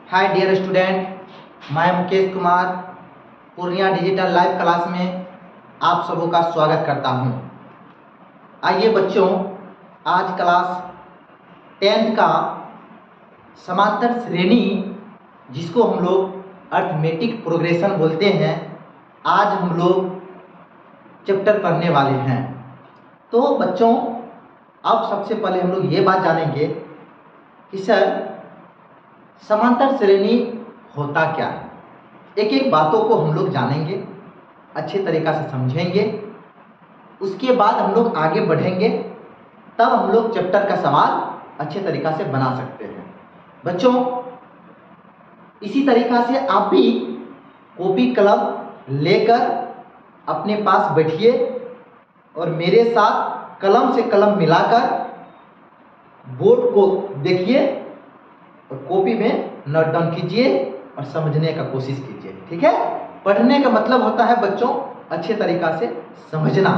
Hi dear student, मैं Mukesh Kumar Purnia digital live class में आप सबों का स्वागत करता हूं। आइए बच्चों, आज क्लास 10th का समांतर श्रेणी, जिसको हम लोग अर्थमेटिक प्रोग्रेशन बोलते हैं, आज हम लोग चैप्टर पढ़ने वाले हैं। तो बच्चों, अब सबसे पहले हम लोग ये बात जानेंगे कि सर समांतर श्रेणी होता क्या है। एक एक बातों को हम लोग जानेंगे, अच्छे तरीक़ा से समझेंगे, उसके बाद हम लोग आगे बढ़ेंगे, तब हम लोग चैप्टर का सवाल अच्छे तरीक़ा से बना सकते हैं। बच्चों, इसी तरीक़ा से आप भी कॉपी कलम लेकर अपने पास बैठिए और मेरे साथ कलम से कलम मिलाकर बोर्ड को देखिए और कॉपी में नोट डाउन कीजिए और समझने का कोशिश कीजिए। ठीक है, पढ़ने का मतलब होता है बच्चों अच्छे तरीक़ा से समझना।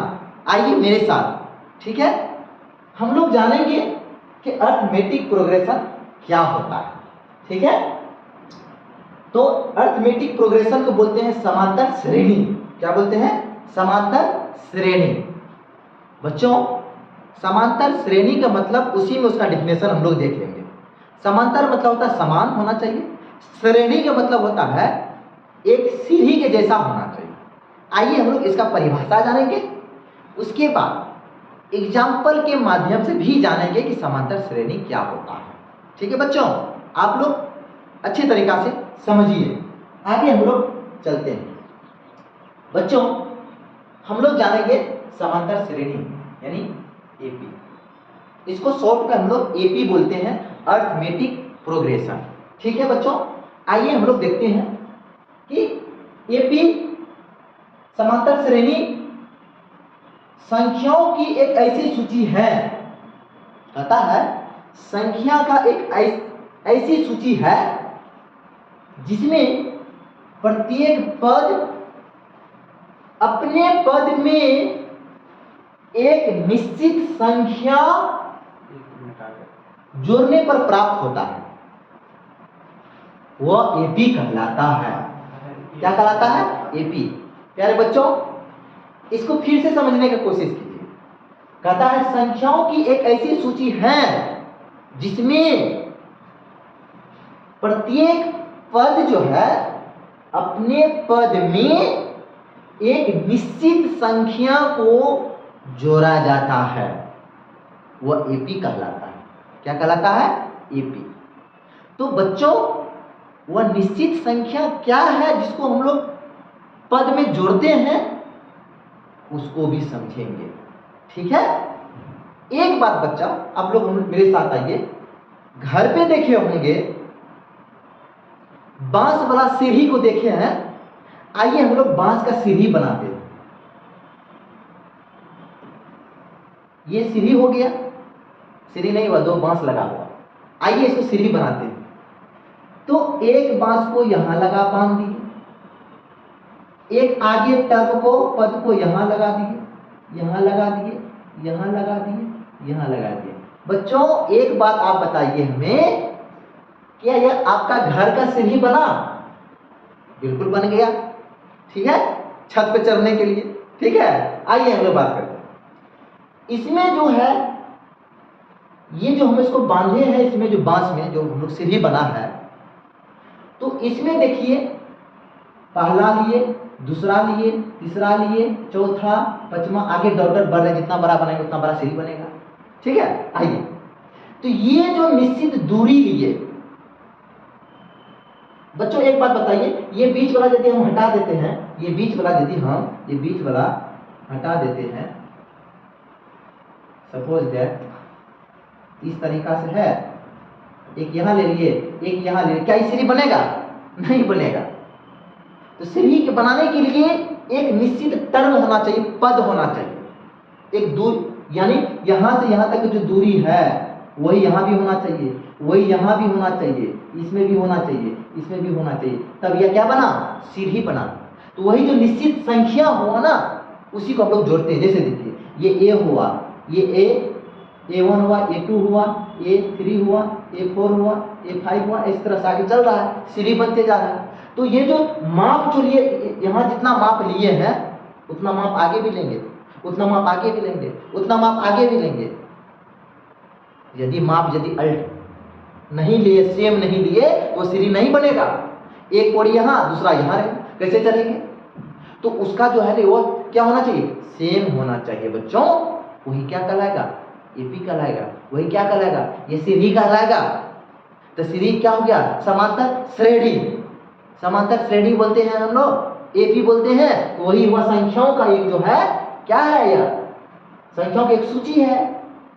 आइए मेरे साथ, ठीक है, हम लोग जानेंगे कि अर्थमेटिक प्रोग्रेशन क्या होता है। ठीक है, तो अर्थमेटिक प्रोग्रेशन को बोलते हैं समांतर श्रेणी। क्या बोलते हैं? समांतर श्रेणी। बच्चों, समांतर श्रेणी का मतलब उसी में उसका डिफिनेशन हम लोग देख लेंगे। समांतर मतलब होता है समान होना चाहिए, श्रेणी का मतलब होता है एक सीढ़ी के जैसा होना चाहिए। आइए हम लोग इसका परिभाषा जानेंगे, उसके बाद एग्जाम्पल के माध्यम से भी जानेंगे कि समांतर श्रेणी क्या होता है। ठीक है बच्चों, आप लोग अच्छे तरीक़ा से समझिए। आगे हम लोग चलते हैं। बच्चों, हम लोग जानेंगे समांतर श्रेणी यानी एपी। इसको शॉर्ट में हम लोग एपी बोलते हैं, अर्थमेटिक प्रोग्रेशन। ठीक है बच्चों, आइए हम लोग देखते हैं कि एपी समांतर श्रेणी संख्याओं की एक ऐसी सूची है, कहता है संख्या का एक ऐसी सूची है जिसमें प्रत्येक पद अपने पद में एक निश्चित संख्या जोड़ने पर प्राप्त होता है, वह एपी कहलाता है। क्या कहलाता है? एपी। प्यारे बच्चों, इसको फिर से समझने की कोशिश कीजिए। कहता है संख्याओं की एक ऐसी सूची है जिसमें प्रत्येक पद जो है अपने पद में एक निश्चित संख्या को जोड़ा जाता है, वह एपी कहलाता है। क्या कहलाता है? एपी। तो बच्चों, वह निश्चित संख्या क्या है जिसको हम लोग पद में जोड़ते हैं, उसको भी समझेंगे। ठीक है, एक बात बच्चा, आप लोग मेरे साथ आइए। घर पे देखे होंगे बांस वाला सीढ़ी को देखे हैं। आइए हम लोग बांस का सीढ़ी बनाते हैं। ये सीढ़ी हो गया, सीढ़ी नहीं हुआ, दो बांस लगा हुआ। आइए इसको सीढ़ी बनाते हैं। तो एक बांस को यहां लगा बांध दिए, एक आगे टर्म को पद को यहां लगा दिए, यहां लगा दिए, यहां लगा दिए, यहां लगा दिए। बच्चों, एक बात आप बताइए हमें, क्या यह आपका घर का सीढ़ी बना? बिल्कुल बन गया। ठीक है, छत पे चढ़ने के लिए। ठीक है, आइए हम लोग बात करते हैं। इसमें जो है, ये जो हम इसको बांधे हैं, इसमें जो बांस में जो हम लोग सीढ़ी बना है, तो इसमें देखिए पहला लिए, दूसरा लिए, तीसरा लिए, चौथा, पांचवा, आगे डॉट डॉट बढ़ रहे, जितना बड़ा बनाएंगे उतना बड़ा सीढ़ी बनेगा। ठीक है, आइए, तो ये जो निश्चित दूरी लिए, बच्चों एक बात बताइए, ये बीच वाला यदि हम हटा देते हैं, ये बीच वाला यदि हम ये बीच वाला हटा देते हैं, सपोज दैट इस तरीका से है, एक यहां ले लिए, एक यहां ले लिए, क्या ये सीढ़ी बनेगा? नहीं बनेगा। तो सीढ़ी के बनाने के लिए एक निश्चित टर्म होना चाहिए, पद होना चाहिए, एक दूर, यानी यहां से यहां तक जो दूरी है वही यहां भी होना चाहिए, वही यहां भी होना चाहिए, इसमें भी होना चाहिए, इसमें भी होना चाहिए, तब यह क्या बना? सीढ़ी बना। तो वही जो निश्चित संख्या हुआ ना, उसी को हम लोग जोड़ते हैं। जैसे देखिए, ये ए हुआ, ये A1 हुआ, A2 हुआ, A3 हुआ, A4 हुआ, A5 हुआ, इस तरह से आगे चल रहा है, सीढ़ी बनते जा रहा है। तो ये जो माप जो लिए यहाँ जितना माप लिए हैं उतना माप आगे भी लेंगे, उतना माप आगे भी लेंगे, उतना माप आगे भी लेंगे। यदि माप यदि अल्ट नहीं लिए, सेम नहीं लिए, तो सीढ़ी नहीं बनेगा। एक कोड़ी यहाँ, दूसरा यहाँ रहेगा, कैसे चलेंगे? तो उसका जो है वो क्या होना चाहिए? सेम होना चाहिए बच्चों। वही क्या कहलाएगा? एपी कहलाएगा। वही क्या कहलाएगा? ये सीढ़ी कहलाएगा। तो सीढ़ी क्या हो गया? समांतर श्रेणी। समांतर श्रेणी बोलते हैं हम लोग, एपी बोलते हैं। तो वही हुआ संख्याओं का एक जो है, क्या है यह? संख्याओं की एक सूची है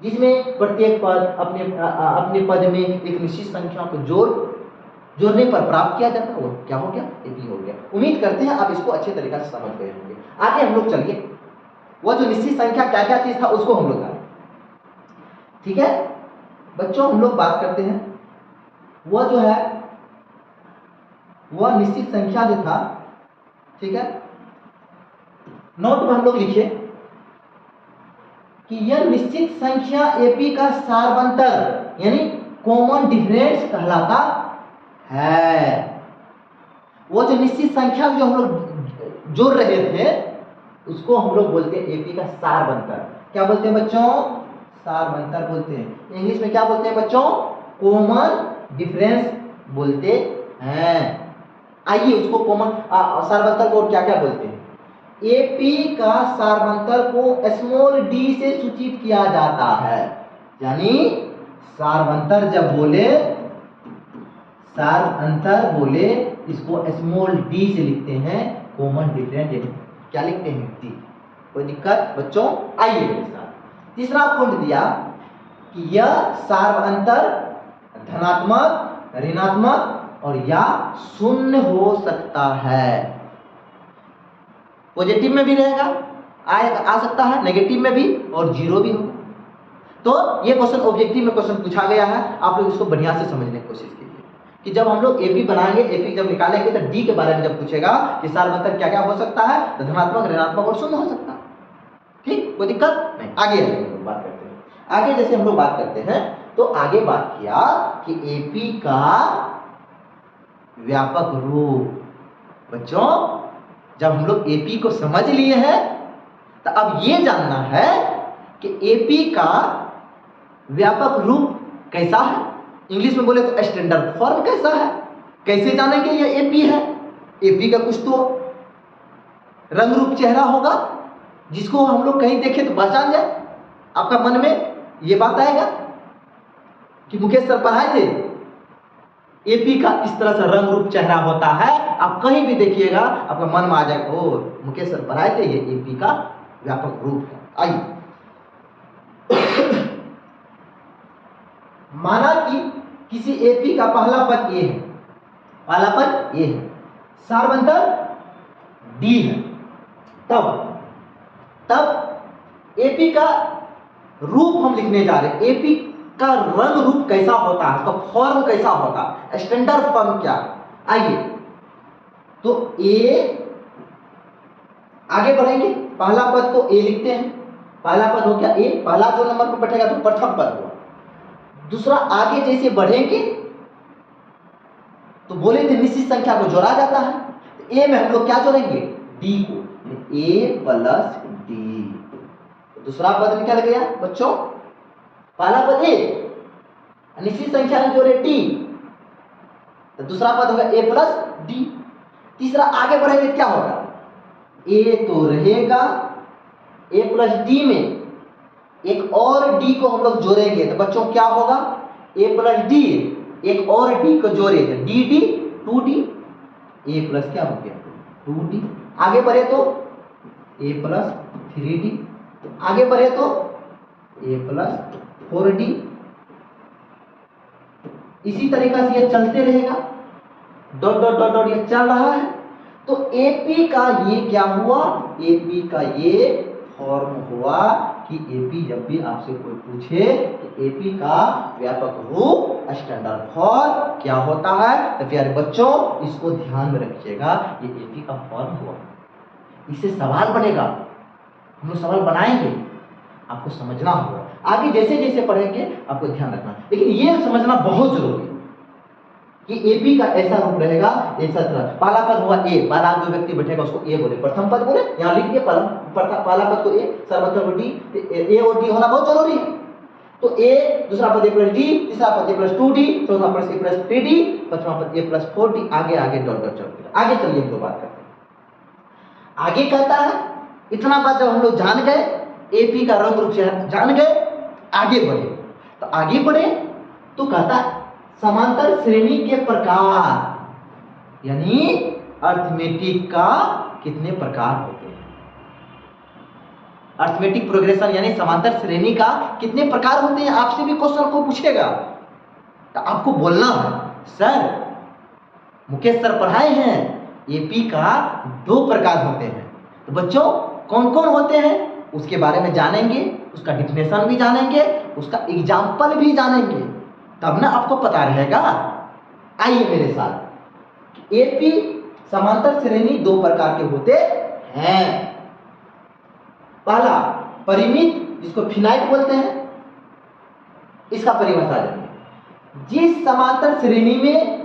जिसमें प्रत्येक पद अपने पद में एक निश्चित संख्या को जोड़ने पर प्राप्त किया जाता है। वो क्या हो गया? एपी हो गया। उम्मीद करते हैं आप इसको अच्छे तरीके से समझ गए होंगे। आगे हम लोग चलिए, वो जो निश्चित संख्या क्या क्या चीज था उसको हम लोग जाने। ठीक है बच्चों, हम लोग बात करते हैं वह जो है वह निश्चित संख्या जो था, ठीक है, नोट में हम लोग लिखे कि यह निश्चित संख्या एपी का सार्वंतर यानी कॉमन डिफरेंस कहलाता है। वो जो निश्चित संख्या जो हम लोग जोड़ रहे थे उसको हम लोग बोलते हैं एपी का सार्वंतर। क्या बोलते हैं बच्चों? सार्वंतर बोलते हैं। इंग्लिश में क्या बोलते हैं बच्चों? कॉमन डिफरेंस बोलते हैं। आइए उसको कॉमन सार्वंतर को क्या क्या बोलते हैं? एपी का सार्वंतर को स्मॉल डी से सूचित किया जाता है। यानी सार्वंतर जब बोले, सार्वंतर बोले इसको स्मॉल डी से लिखते हैं, कॉमन डिफरेंस क्या लिखते हैं? डी। कोई दिक्कत बच्चों? आइए मेरे साथ। तीसरा पॉइंट दिया कि यह सार्वंतर धनात्मक, ऋणात्मक और या शून्य हो सकता है। पॉजिटिव में भी रहेगा, आ सकता है, नेगेटिव में भी, और जीरो भी होगा। तो ये क्वेश्चन ऑब्जेक्टिव में क्वेश्चन पूछा गया है। आप लोग इसको बढ़िया से समझने की कोशिश कीजिए कि जब हम लोग एपी बनाएंगे, एपी जब निकालेंगे तो डी के बारे में जब पूछेगा कि सार्वंतर क्या क्या हो सकता है, तो धनात्मक, ऋणात्मक और शून्य हो सकता है। ठीक, कोई दिक्कत नहीं। आगे हम लोग बात करते हैं। आगे जैसे हम लोग बात करते हैं तो आगे बात किया कि एपी का व्यापक रूप। बच्चों जब हम लोग एपी को समझ लिए हैं तो अब ये जानना है कि एपी का व्यापक रूप कैसा है। इंग्लिश में बोले तो स्टैंडर्ड फॉर्म कैसा है। कैसे जानेंगे ये एपी है? एपी का कुछ तो रंग रूप चेहरा होगा जिसको हम लोग कहीं देखें तो पहचान जाए। आपका मन में ये बात आएगा कि मुकेश सर पढ़ाए थे, एपी का इस तरह से रंग रूप चेहरा होता है। आप कहीं भी देखिएगा आपका मन में आ जाएगा, ओ मुकेश सर पढ़ाए थे, ये एपी का व्यापक रूप है। आइए माना कि किसी एपी का पहला पद ए है, पहला पद ए है, सार्वंतर डी है, तब एपी का रूप हम लिखने जा रहे हैं। एपी का रंग रूप कैसा होता है, उसका फॉर्म कैसा होता है, स्टैंडर्ड फॉर्म क्या। आइए तो ए, आगे बढ़ेंगे, पहला पद को ए लिखते हैं। पहला पद हो गया ए, पहला जो नंबर पर बैठेगा तो प्रथम पद हुआ। दूसरा आगे जैसे बढ़ेंगे तो बोले थे निश्चित संख्या को जोड़ा जाता है। तो ए में हम लोग क्या जोड़ेंगे? डी को, ए प्लस डी। दूसरा पद निकल गया बच्चों, पहला पद ए, निश्चित संख्या में जोड़े डी, तो दूसरा पद होगा ए प्लस डी। तीसरा आगे बढ़ेंगे क्या होगा? ए तो रहेगा, ए प्लस डी में एक और डी को हम लोग जोड़ेंगे तो बच्चों क्या होगा? ए प्लस डी, एक और डी को जोड़ेंगे, डी डी 2d, ए प्लस क्या हो गया? 2d। आगे बढ़े तो ए प्लस 3d, आगे बढ़े तो ए प्लस 4d। इसी तरीका से ये चलते रहेगा, डॉट डॉट डॉट डॉट ये चल रहा है। तो एपी का ये क्या हुआ? एपी का ये फॉर्म हुआ कि एपी जब भी आपसे कोई पूछे कि एपी का व्यापक रूप, स्टैंडर्ड फॉर्म क्या होता है, तो प्यारे बच्चों इसको ध्यान में रखिएगा, ये एपी का फॉर्म हुआ। इससे सवाल बनेगा, हम लोग सवाल बनाएंगे, आपको समझना होगा। आगे जैसे जैसे पढ़ेंगे आपको ध्यान रखना, लेकिन ये समझना बहुत जरूरी है कि एपी का ऐसा रूप रहेगा, ऐसा तरह। पहला पद हुआ ए, पहला जो व्यक्ति बैठेगा उसको ए बोले, प्रथम पद बोले, यहाँ लिख दिए पहला पद को ए, सर्वत्र डी, ए और डी होना बहुत जरूरी है। तो ए, दूसरा पद ए प्लस डी, तीसरा पद ए प्लस 2d, चौथा पद ए प्लस 3d, पांचवा पद ए प्लस 4d, आगे आगे डॉट डॉट चलते। आगे चलिए हम लोग बात करते हैं। आगे कहता है, इतना बात जब हम लोग जान गए, एपी का रंग रूप से जान गए, आगे बढ़े। तो आगे बढ़े तो कहता है समांतर श्रेणी के प्रकार, यानी अर्थमेटिक का कितने प्रकार होते हैं। अर्थमेटिक प्रोग्रेशन यानी समांतर श्रेणी का कितने प्रकार होते हैं, आपसे भी क्वेश्चन को पूछेगा तो आपको बोलना है सर मुकेश सर पढ़ाए हैं एपी का 2 प्रकार होते हैं। तो बच्चों कौन कौन होते हैं उसके बारे में जानेंगे, उसका डिफिनेशन भी जानेंगे, उसका एग्जाम्पल भी जानेंगे, तब ना आपको पता रहेगा। आइए मेरे साथ, एपी समांतर श्रेणी 2 प्रकार के होते हैं। पहला परिमित, जिसको फिनाइट बोलते हैं, इसका परिभाषा जानिए। जिस समांतर श्रेणी में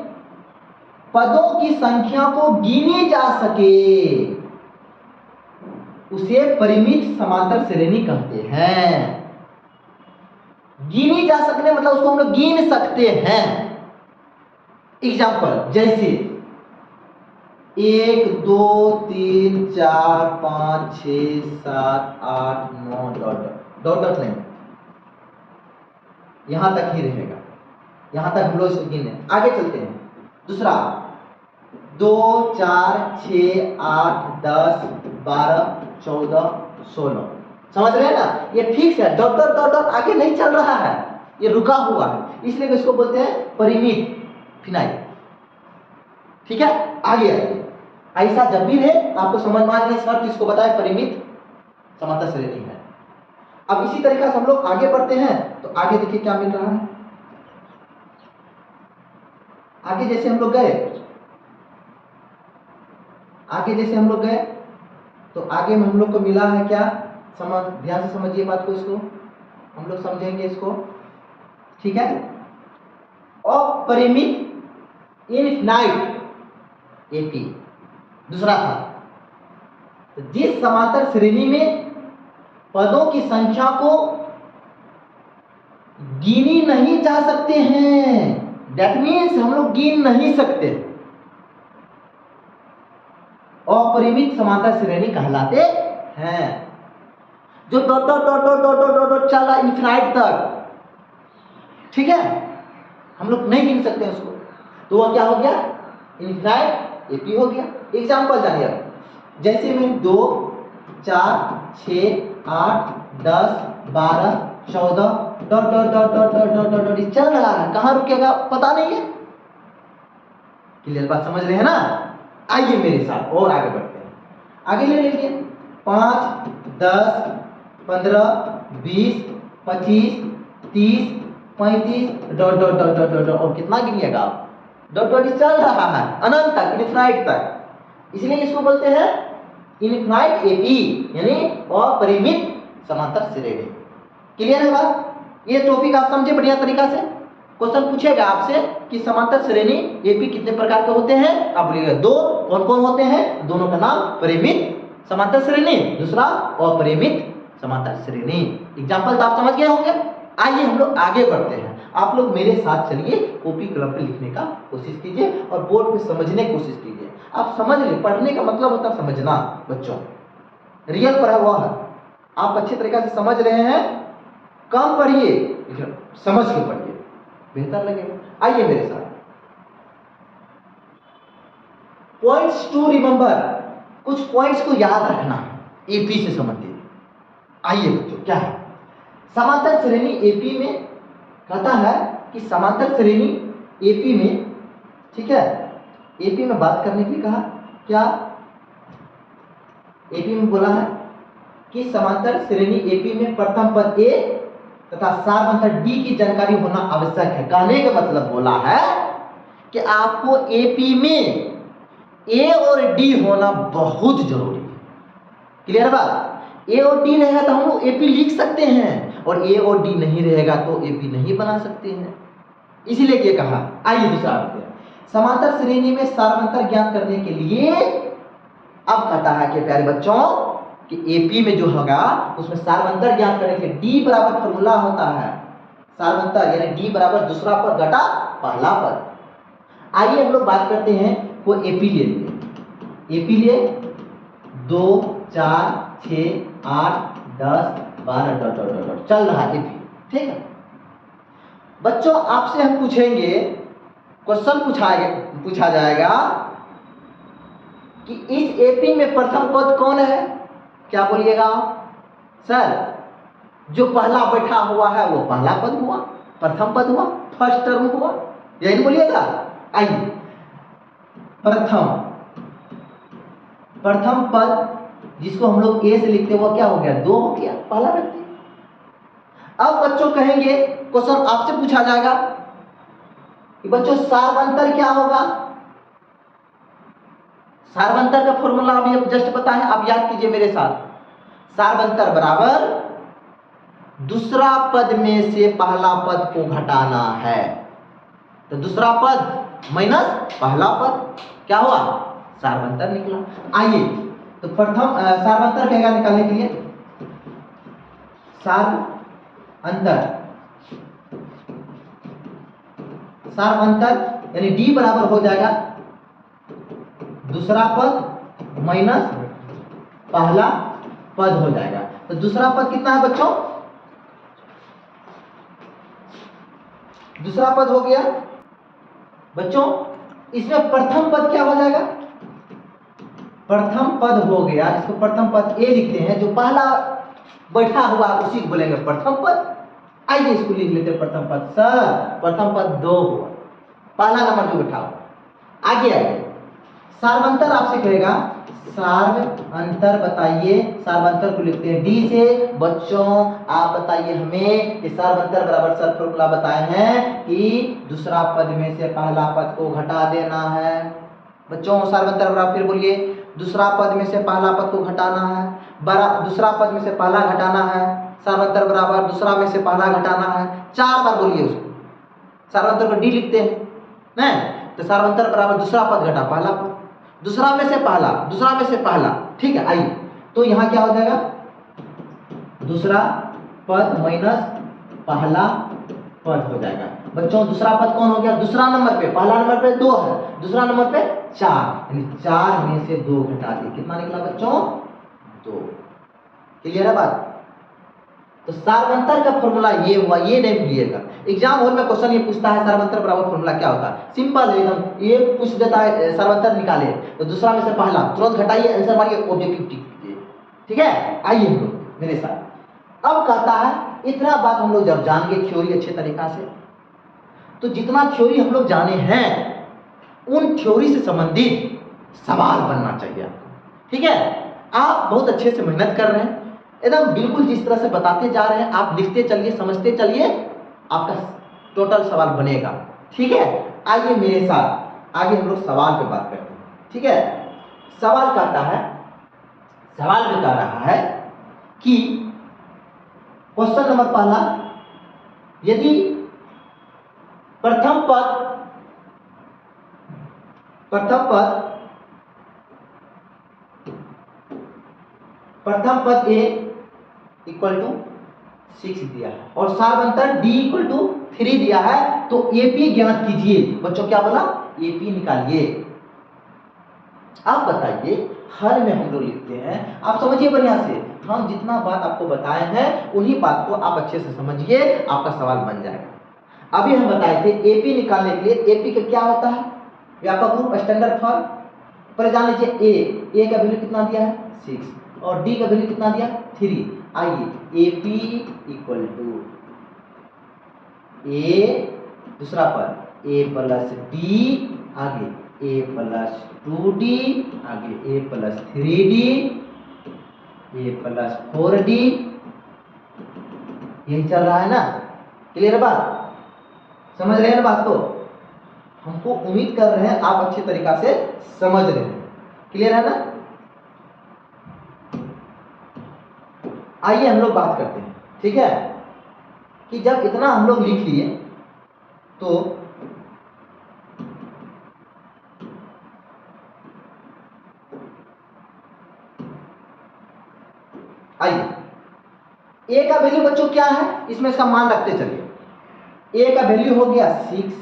पदों की संख्या को गिनी जा सके उसे परिमित समांतर श्रेणी कहते हैं। गिनी जा सकने मतलब उसको हम लोग गिन सकते हैं। एग्जाम्पल जैसे 1 2 3 4 5 6 7 8 9 डॉट डॉट नहीं, यहां तक ही रहेगा, यहां तक हम लोग इसको गिने। आगे चलते हैं। दूसरा 2 4 6 8 10 12 14 16, समझ रहे हैं ना, ये फिक्स है, डॉट डॉट डॉट डॉट आगे नहीं चल रहा है, ये रुका हुआ है, इसलिए इसको बोलते हैं परिमित फिनाइट। ठीक है, आगे ऐसा जब भी है आपको समझ में आ जाए सर किसको बताए परिमित समांतर श्रेणी है। अब इसी तरीके से हम लोग आगे बढ़ते हैं तो आगे देखिए क्या मिल रहा है। आगे जैसे हम लोग गए तो आगे में हम लोग को मिला है क्या, ध्यान से समझिए बात को, इसको हम लोग समझेंगे इसको। ठीक है, अपरिमित इनफिनाइट एपी दूसरा था। तो जिस समांतर श्रेणी में पदों की संख्या को गिनी नहीं जा सकते हैं, दैट मीन्स हम लोग गिन नहीं सकते, अपरिमित समांतर श्रेणी कहलाते हैं। जो dot dot dot dot dot dot dot चल रहा है इनफिनाइट तक, ठीक है, हम लोग नहीं गिन सकते उसको, तो वह क्या हो गया, इनफिनाइट एपी हो गया। एग्जाम्पल जानिए अब, जैसे में 2 4 6 8 10 12 14 dot dot dot dot dot dot dot dot चल रहा है, कहाँ रुकेगा पता नहीं है। क्लियर बात समझ रहे हैं ना। आइए मेरे साथ और आगे बढ़ते हैं। आगे ले लीजिए 5 10 15 20 25 30 35 dot dot dot dot dot, और कितना गिनिएगा आप, डॉट डॉट चल रहा है अनंत तक, इनफिनाइट तक, इसलिए इसको बोलते हैं इनफिनाइट एपी यानी अपरिमित समांतर श्रेणी। क्लियर है बात, ये टॉपिक आप समझे बढ़िया तरीका से। क्वेश्चन पूछेगा आपसे कि समांतर श्रेणी एपी कितने प्रकार के होते हैं, आप बोलिएगा 2, कौन कौन होते हैं, दोनों का नाम परिमित समांतर श्रेणी, दूसरा अपरिमित समांतर श्रेणी। एग्जाम्पल तो आप समझ गए होंगे। आइए हम लोग आगे बढ़ते हैं। आप लोग मेरे साथ चलिए, कॉपी कलम पे लिखने का कोशिश कीजिए और बोर्ड पे समझने की कोशिश कीजिए। आप समझ ले, पढ़ने का मतलब होता है समझना बच्चों, रियल पढ़ा हुआ है। आप अच्छे तरीके से समझ रहे हैं, कम पढ़िए लेकिन समझ के पढ़िए, बेहतर लगेगा। आइए मेरे साथ, पॉइंट्स टू रिमेंबर, कुछ पॉइंट्स को याद रखना एपी से संबंधित। आइए बच्चों, क्या है समांतर श्रेणी एपी में, कहता है कि समांतर श्रेणी एपी में, ठीक है, एपी में बात करने के लिए कहा, क्या एपी में बोला है कि समांतर श्रेणी एपी में प्रथम पद ए तथा सारवंतर डी की जानकारी होना आवश्यक है। कहने का मतलब बोला है कि आपको एपी में ए और डी होना बहुत जरूरी है। क्लियर बात, ए और डी रहेगा तो हम लोग एपी लिख सकते हैं, और ए और डी नहीं रहेगा तो एपी नहीं बना सकते हैं, इसीलिए ये कहा। आइए दूसरा देखते हैं। समांतर श्रेणी में सार्वंतर ज्ञात करने के लिए अब कहता है कि प्यारे बच्चों कि एपी में जो होगा उसमें सार्वंतर ज्ञात करने के लिए डी बराबर फॉर्मूला होता है, सार्वंतर यानी डी बराबर दूसरा पद घटा पहला पद। आइए हम लोग बात करते हैं, वो एपी ले लिए, एपी लिए 2 4 6 8 10 12 डॉट डॉट डॉट चल रहा है एपी, ठीक है बच्चों। आपसे हम पूछेंगे, क्वेश्चन पूछा जाएगा कि इस एपी में प्रथम पद कौन है, क्या बोलिएगा सर? जो पहला बैठा हुआ है वो पहला पद हुआ, प्रथम पद हुआ, फर्स्ट टर्म हुआ, यही बोलिएगा। आइए प्रथम पद जिसको हम लोग ए से लिखते हैं वो क्या हो गया? 2 हो गया, पहला व्यक्ति। अब बच्चों कहेंगे, क्वेश्चन आपसे पूछा जाएगा कि बच्चों सार्वंतर क्या होगा? सार्वंतर का फॉर्मूला अभी जस्ट पता है, आप याद कीजिए मेरे साथ। सार्वंतर बराबर दूसरा पद में से पहला पद को घटाना है, तो दूसरा पद माइनस पहला पद क्या हुआ? सार्वंतर निकला। आइए तो प्रथम सार्वंतर कहेगा निकालने के लिए, सार्वंतर यानी डी बराबर हो जाएगा दूसरा पद माइनस पहला पद हो जाएगा। तो दूसरा पद कितना है बच्चों? दूसरा पद हो गया बच्चों, इसमें प्रथम पद क्या हो जाएगा? प्रथम पद हो गया, इसको प्रथम पद ए लिखते हैं, जो पहला बैठा हुआ उसी को बोलेंगे प्रथम पद। आइए इसको लिख लेते हैं प्रथम पद। सर प्रथम पद 2 हुआ, पहला नंबर जो बैठा हुआ। आगे आइए, सार्वंतर आपसे कहेगा, सार्वंतर बताइए, सार्वंतर को लिखते हैं डी से। बच्चों आप बताइए हमें कि सार्वंतर बराबर सर फॉर्मूला बताए हैं कि दूसरा पद में से पहला पद को घटा देना है। बच्चों सार्वंतर बराबर, फिर बोलिए, दूसरा पद में से पहला पद को घटाना है, दूसरा पद में से पहला घटाना है, सार्वंतर बराबर दूसरा में से पहला घटाना है। 4 बार बोलिए उसको, सार्वंतर को डी लिखते हैं ना, तो सार्वंतर बराबर दूसरा पद घटा पहला पद, दूसरा में से पहला, दूसरा में से पहला, ठीक है। आइए तो यहां क्या हो जाएगा? दूसरा पद माइनस पहला पद हो जाएगा। बच्चों दूसरा पद कौन हो गया? दूसरा नंबर पे, पहला नंबर पे 2 है, दूसरा नंबर पे 4, यानी 4 में से 2 घटा दिए, कितना निकला बच्चों? 2। क्लियर है बात? तो सार्वंतर का फॉर्मूला ये हुआ, ये नहीं भूलिएगा। एग्जाम हॉल में क्वेश्चन ये पूछता है सार्वंतर बराबर फॉर्मूला क्या होता है? सिंपल है एकदम, ये पूछ देता है सार्वंतर निकाले, तो दूसरा में से पहला तुरंत घटाइए, आंसर मारिए, ऑब्जेक्टिव टिक कीजिए, ठीक है। आइए हम लोग मेरे साथ, अब कहता है इतना बात हम लोग जब जान गए थ्योरी अच्छे तरीका से, तो जितना थ्योरी हम लोग जाने हैं उन थ्योरी से संबंधित सवाल बनना चाहिए आपको, ठीक है। आप बहुत अच्छे से मेहनत कर रहे हैं, एकदम बिल्कुल जिस तरह से बताते जा रहे हैं आप लिखते चलिए, समझते चलिए, आपका टोटल सवाल बनेगा, ठीक है। आइए मेरे साथ आगे हम लोग सवाल पे बात करते हैं, ठीक है। सवाल कहता है, सवाल में कह रहा है कि क्वेश्चन नंबर पहला, यदि प्रथम पद ए इक्वल टू 6 दिया है और सार्वंतर डी इक्वल टू 3 दिया है, तो एपी ज्ञात कीजिए। बच्चों क्या बोला? एपी निकालिए। आप बताइए, हर में हम लोग लिखते हैं, आप समझिए बढ़िया से, हम जितना बात आपको बताए हैं उन्हीं बात को आप अच्छे से समझिए, आपका सवाल बन जाएगा। अभी हम बताए थे एपी निकालने के लिए, एपी का क्या होता है? व्यापक रूप, स्टैंडर्ड फॉर्म। पर जान लीजिए ए का वैल्यू कितना दिया है? 6 और डी का वैल्यू कितना दिया? 3। आइए एपी इक्वल टू ए दूसरा पद ए प्लस डी, आगे ए प्लस 2d, आगे ए प्लस 3d, ए प्लस 4d, यही चल रहा है ना? क्लियर है बात? समझ रहे हैं ना बात को? हमको उम्मीद कर रहे हैं आप अच्छी तरीका से समझ रहे हैं। क्लियर है ना? आइए हम लोग बात करते हैं, ठीक है। कि जब इतना हम लोग लिख लिए तो आइए ए का वैल्यू बच्चों क्या है, इसमें इसका मान रखते चलिए। ए का वैल्यू हो गया 6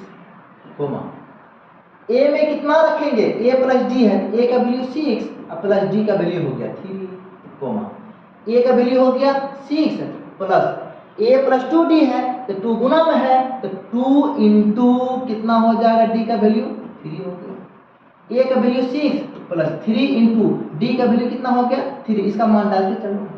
कोमा, ए में कितना रखेंगे, ए प्लस डी है, ए का वैल्यू 6 और प्लस डी का वैल्यू हो गया 3 कोमा, ए का वैल्यू हो गया 6 प्लस ए प्लस 2d है तो 2 गुना में है तो 2 इंटू कितना हो जाएगा, डी का वैल्यू 3 हो गया। ए का वैल्यू 6 प्लस 3 इंटू डी का वैल्यू कितना हो गया 3, इसका मान डालते चलो।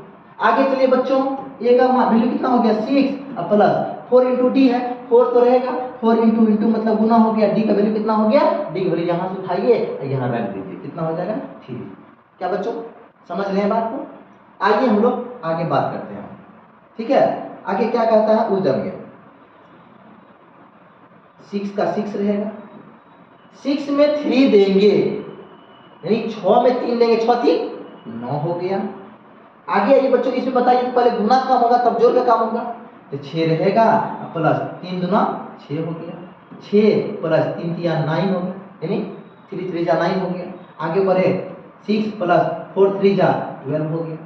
आगे चलिए बच्चों, ए का वैल्यू कितना हो गया 6 और प्लस 4 इंटू डी है, 4 तो रहेगा, 4 इंटू मतलब गुना हो गया, डी का वैल्यू कितना हो गया, डी का वैल्यू यहाँ से उठाइए और यहाँ रख दीजिए, कितना हो जाएगा 3। क्या बच्चों समझ रहे हैं बात को? आइए हम लोग आगे बात करते हैं, ठीक है। आगे क्या कहता है, उस जगह 6 का 6 रहेगा, 6 में 3 देंगे यानी 6 में 3 देंगे, 6 3 9 हो गया। आगे आइए बच्चों, इसमें बताइए तो पहले गुना काम होगा तब जोड़ का काम होगा, तो 6 रहेगा प्लस 3 दूना 6 हो गया, 6 प्लस 3 3 9 हो गया, यानी 3 3 जा 9 हो गया। आगे बढ़े 6 प्लस 4 3 जा 12 हो गया।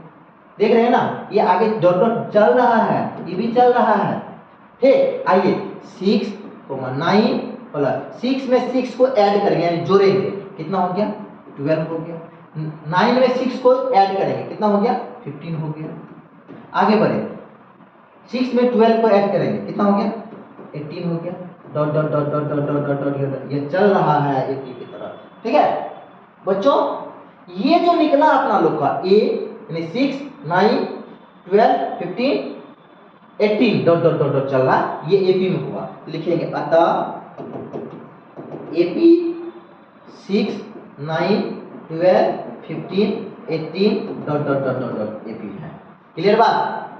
देख रहे हैं ना, ये आगे डॉट डॉट चल रहा है, ये भी चल रहा है। ठीक, आइए 6 9 प्लस 6 में 6 को ऐड करेंगे यानी जोड़ेंगे, कितना हो गया 12 हो गया। 9 में 6 को ऐड करेंगे, कितना हो गया 15 हो गया। आगे बढ़े 6 में 12 को ऐड करेंगे, कितना हो गया 18 हो गया। Dot dot dot dot dot dot dot dot ये चल रहा है 80 की तरह, ठीक है बच्चों। ये जो निकला अपना लोग का ए यानी 6 9 12 15 18 डॉट डॉट डॉट डॉट चल रहा है, ये एपी में हुआ। लिखेंगे अतः AP 6 9 12 15 18 dot dot dot dot dot AP है। क्लियर बात,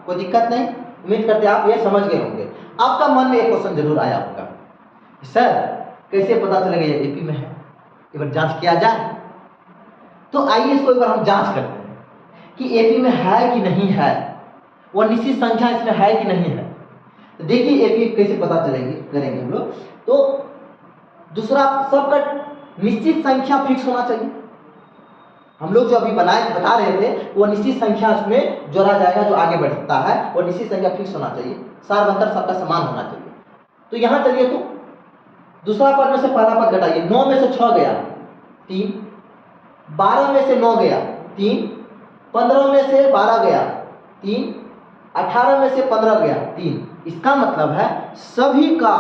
कोई दिक्कत नहीं, उम्मीद करते आप ये समझ गए होंगे। आपका मन में एक क्वेश्चन जरूर आया होगा, सर कैसे पता चलेगा ये एपी में है, एक बार जांच किया जाए। तो आइए इसको एक बार हम जांच करते हैं कि एपी में है कि नहीं है, वो निश्चित संख्या इसमें है कि नहीं है। तो देखिए एपी कैसे पता चलेगी, करेंगे हम लोग। तो दूसरा सबका निश्चित संख्या फिक्स होना चाहिए। हम लोग जो अभी बता रहे थे वो निश्चित संख्या उसमें जोड़ा जाएगा, जो आगे बढ़ता है वो निश्चित संख्या फिक्स होना चाहिए, सार बंतर सबका समान होना चाहिए। तो यहाँ चलिए तो दूसरा पद में से पहला पद घटाइए, 9 में से 6 गया 3, 12 में से 9 गया 3, 15 में से 12 गया 3, 18 में से 15 गया 3। इसका मतलब है सभी का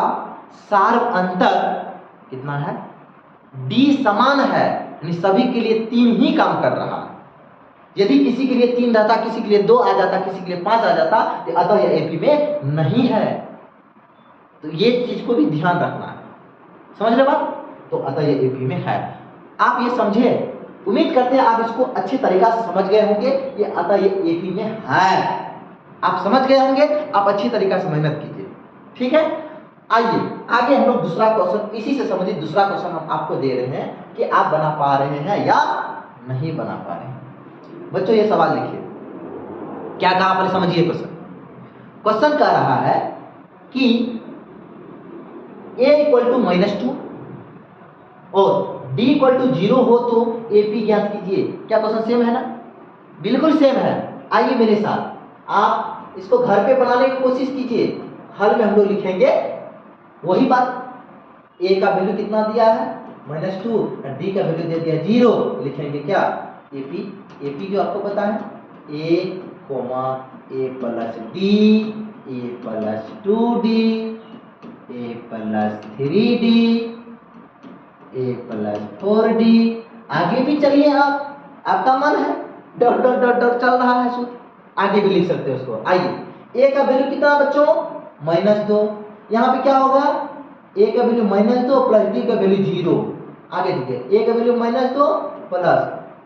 सार अंतर कितना है, डी समान है, यानी सभी के लिए 3 ही काम कर रहा है। यदि किसी के लिए 3 रहता, किसी के लिए 2 आ जाता, किसी के लिए 5 आ जाता, तो अतः यह एपी में नहीं है। तो ये चीज को भी ध्यान रखना है, समझ रहे बात। तो अतः ये एपी में है, आप ये समझे, उम्मीद करते हैं आप इसको अच्छी तरीका से समझ गए होंगे। ये अतः ये एपी में है, आप समझ गए होंगे, आप अच्छी तरीका से मेहनत कीजिए, ठीक है। आइए आगे हम लोग दूसरा क्वेश्चन, इसी से संबंधित दूसरा क्वेश्चन हम आपको दे रहे हैं कि आप बना पा रहे हैं या नहीं बना पा रहे हैं। बच्चों ये सवाल लिखिए, क्या कहा आपने, समझिए क्वेश्चन। क्वेश्चन कह रहा है कि a = -2 और d = 0 हो तो AP ज्ञात कीजिए। क्या क्वेश्चन सेम है ना, बिल्कुल सेम है। आइए मेरे साथ, आप इसको घर पे बनाने की कोशिश कीजिए। हल में हम लोग लिखेंगे वही बात, a का वैल्यू कितना दिया है -2 और d का वैल्यू दे दिया 0। लिखेंगे क्या, AP जो आपको पता है a, a plus d, a plus 2d, a plus 3d, a plus 4d। आगे भी चलिए, आपका मन है, डॉट डॉट डॉट डॉट चल रहा है सूत्र, आगे भी लिख सकते हो उसको। आइए a का वैल्यू कितना बच्चों -2, यहाँ पे क्या होगा a का वैल्यू -2 प्लस d का वैल्यू 0। आगे देखिए a का वैल्यू -2 प्लस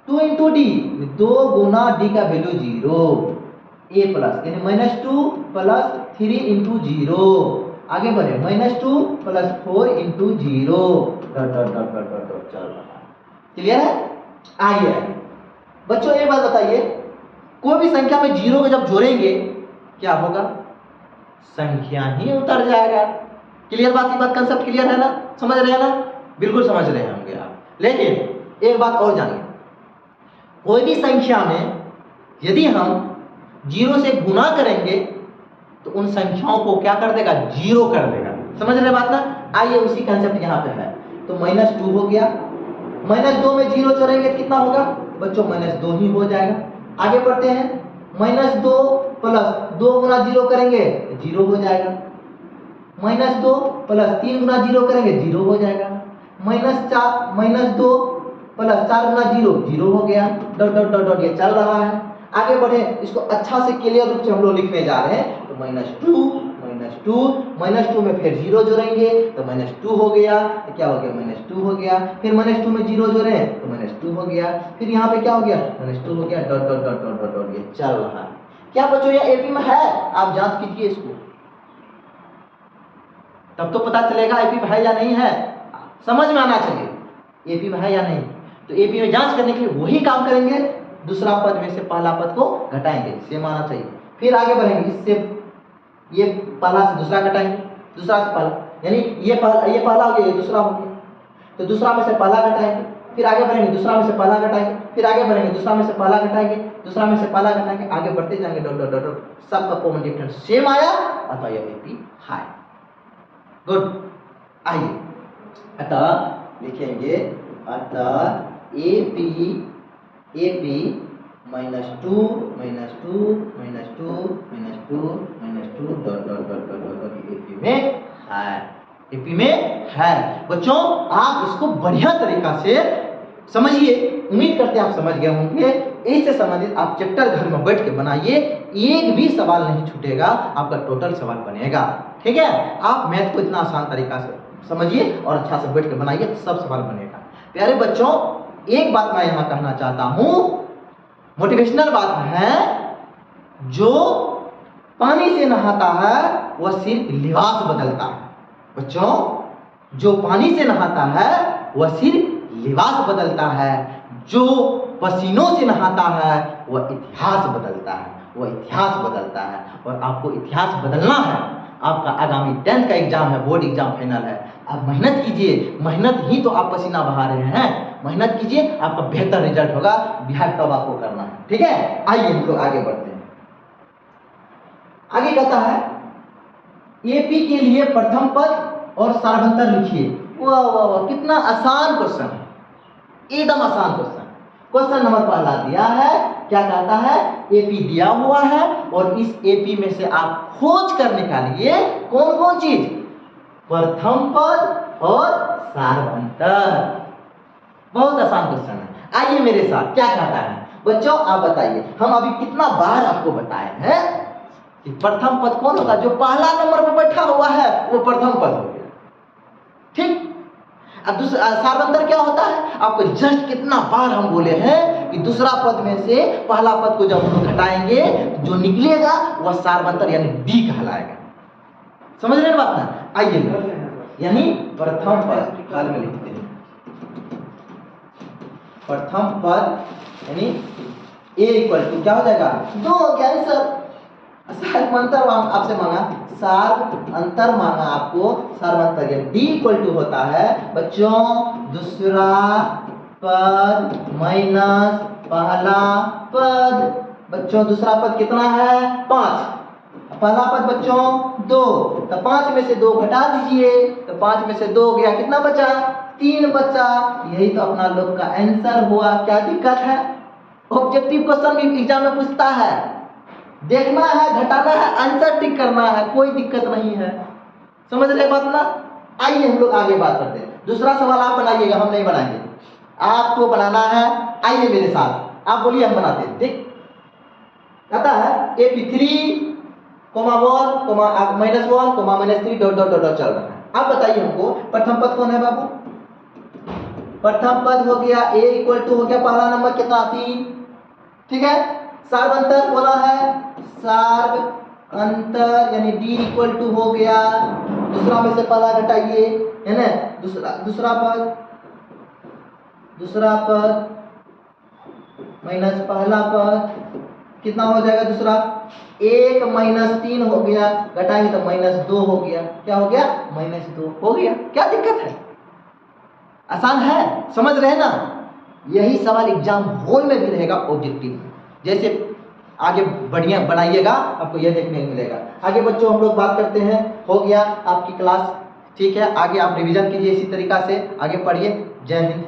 2 इंटू डी, 2 गुना d का वैल्यू 0, a प्लस यानी -2 प्लस 3 इंटू 0। आगे बढ़े -2 plus 4 into 0 dot dot dot dot dot dot चल रहा है। क्लियर है? आइए बच्चों एक बात बताइए, कोई भी संख्या में 0 को जब जोड़ेंगे क्या होगा, संख्या ही उतर जाएगा। क्लियर बात? ये बात कंसेप्ट क्लियर है ना? समझ रहे हैं ना? बिल्कुल समझ रहे होंगे आप। लेकिन एक बात और जानिए, कोई भी संख्या में यदि हम 0 से गुना करेंगे तो उन संख्याओं को क्या कर देगा? 0 कर देगा। समझ रहे बात ना? आइए उसी कंसेप्ट यहाँ पे है। तो -2 हो गया, -2 में 0 जोड़ेंगे तो कितना होगा बच्चों? -2 ही हो जाएगा। आगे बढ़ते हैं, -2 प्लस 2 गुना 0 करेंगे 0 हो जाएगा। -2 प्लस 3 गुना 0 करेंगे 0 हो जाएगा। -2 प्लस 4 गुना 0 0 हो गया। डॉट डॉट डॉट डॉट ये चल रहा है। आगे बढ़े, इसको अच्छा से क्लियर रूप से हम लोग लिखने जा रहे हैं। तो -2 में फिर 0 जोड़ेंगे तो -2 हो गया। तो क्या हो गया? -2 हो गया। फिर -2 में 0 जोड़े तो -2 हो गया। फिर यहाँ पे क्या हो गया? -2 हो गया। Dot dot dot dot dot dot ये चल रहा है। क्या बच्चों ये एपी में है? आप जांच कीजिए इसको, तब तो पता चलेगा एपी में है या नहीं है। समझ में आना चाहिए एपी में है या नहीं। तो एपी में जांच करने के लिए वही काम करेंगे, दूसरा पद में से पहला पद को घटाएंगे, सेम आना चाहिए। फिर आगे बढ़ेंगे, इससे ये पहला से दूसरा घटाएंगे, दूसरा से पहला, यानी ये पहला हो गया, ये दूसरा हो गया। तो दूसरा में से पहला घटाएंगे, फिर आगे बढ़ेंगे, दूसरा में से पहला घटाएंगे, फिर आगे बढ़ेंगे, दूसरा में से पहला घटाएंगे, दूसरा में से पहला घटाएंगे, आगे बढ़ते जाएंगे। डॉट डॉट डॉट सबका कॉमन डिफरेंस सेम आया, अतः यह एपी है। गुड। आइए अतः लिखेंगे, अतः AP -2 dot dot dot dot dot AP में है। एपी में है बच्चों। आप इसको बढ़िया तरीका से समझिए, उम्मीद करते हैं आप समझ गए होंगे। इससे संबंधित आप चैप्टर घर में बैठ के बनाइए, एक भी सवाल नहीं छूटेगा, आपका टोटल सवाल बनेगा। ठीक है? आप मैथ को इतना आसान तरीका से समझिए और अच्छा से बैठ के बनाइए, तो सब सवाल बनेगा। प्यारे बच्चों, एक बात मैं यहाँ कहना चाहता हूँ, मोटिवेशनल बात है, जो पानी से नहाता है वह सिर्फ लिबास बदलता है। बच्चों, जो पानी से नहाता है वह सिर्फ लिबास बदलता है, जो पसीनों से नहाता है वह इतिहास बदलता है, वह इतिहास बदलता है। और आपको इतिहास बदलना है। आपका आगामी 10th का एग्जाम है, बोर्ड एग्जाम फाइनल है। आप मेहनत कीजिए, मेहनत ही तो आप पसीना बहा रहे हैं। मेहनत कीजिए, आपका बेहतर रिजल्ट होगा। बिहार तब आपको करना है। ठीक है? आइए हम लोग आगे बढ़ते हैं। आगे कहता है, एपी के लिए प्रथम पद और सार्वंतर लिखिए। वाह वाह वाह, कितना आसान क्वेश्चन है, एकदम आसान क्वेश्चन। क्वेश्चन नंबर पहला दिया है, क्या कहता है? एपी दिया हुआ है और इस एपी में से आप खोज कर निकालिए कौन कौन चीज? प्रथम पद और सार्वंतर। बहुत आसान क्वेश्चन है। आइए मेरे साथ, क्या कहता है बच्चों? आप बताइए। हम अभी कितना बार आपको बताए हैं कि प्रथम पद कौन होता है? जो पहला नंबर पर बैठा हुआ है वो प्रथम पद हो गया। ठीक? अब दूसरा सार्वंतर क्या होता है? आपको जस्ट कितना बार हम बोले हैं कि दूसरा पद में से पहला पद को जब हम लोग घटाएंगे तो जो निकलेगा वह सार्वंतर यानी डी कहलाएगा। समझ रहे हैं बात ना? आइए, यानी प्रथम पद हाल में लिखते हैं। प्रथम पद यानी ए इक्वल टू क्या हो जाएगा? 2 हो गया सर। सार्वंतर आपसे मांगा, सार्वंतर मांगा आपको, सार्वंतर यानी डी इक्वल टू होता है बच्चों दूसरा पद माइनस पहला पद। बच्चों दूसरा पद कितना है? 5। पहला पद बच्चों 2, तो 5 में से 2 घटा दीजिए, तो 5 में से 2 हो गया, कितना बचा? 3 बचा। यही तो अपना लोग का आंसर हुआ। क्या दिक्कत है? ऑब्जेक्टिव क्वेश्चन भी एग्जाम में पूछता है, देखना है, घटाना है, आंसर टिक करना है, कोई दिक्कत नहीं है। समझ रहे बात ना? आइए हम लोग आगे बात करते हैं। दूसरा सवाल आप बनाइएगा, हम नहीं बनाएंगे, आपको बनाना है। आइए मेरे साथ, आप बोलिए, हम बनाते हैं। ठीक? कहता है AP3, -1, -1, -3 डॉट डॉट डॉट चल रहा है। आप बताइए हमको प्रथम पद कौन है बाबू? प्रथम पद हो गया A इक्वल टू हो गया पहला नंबर कितना? 3। ठीक है? सार्वंतर बोला है, सार्वंतर यानी D इक्वल टू हो गया, दूसरा में से पहला घटाइए, है ना? दूसरा पद माइनस पहला पद कितना हो जाएगा? दूसरा 1 माइनस 3 हो गया, घटाएंगे तो -2 हो गया। क्या हो गया? -2 हो गया। क्या दिक्कत है? आसान है, समझ रहे हैं ना? यही सवाल एग्जाम हॉल में भी रहेगा ऑब्जेक्टिव। जैसे आगे बढ़िया बनाइएगा, आपको यह देखने को मिलेगा। आगे बच्चों हम लोग बात करते हैं, हो गया आपकी क्लास, ठीक है। आगे आप रिवीजन कीजिए इसी तरीका से, आगे पढ़िए। जय हिंद।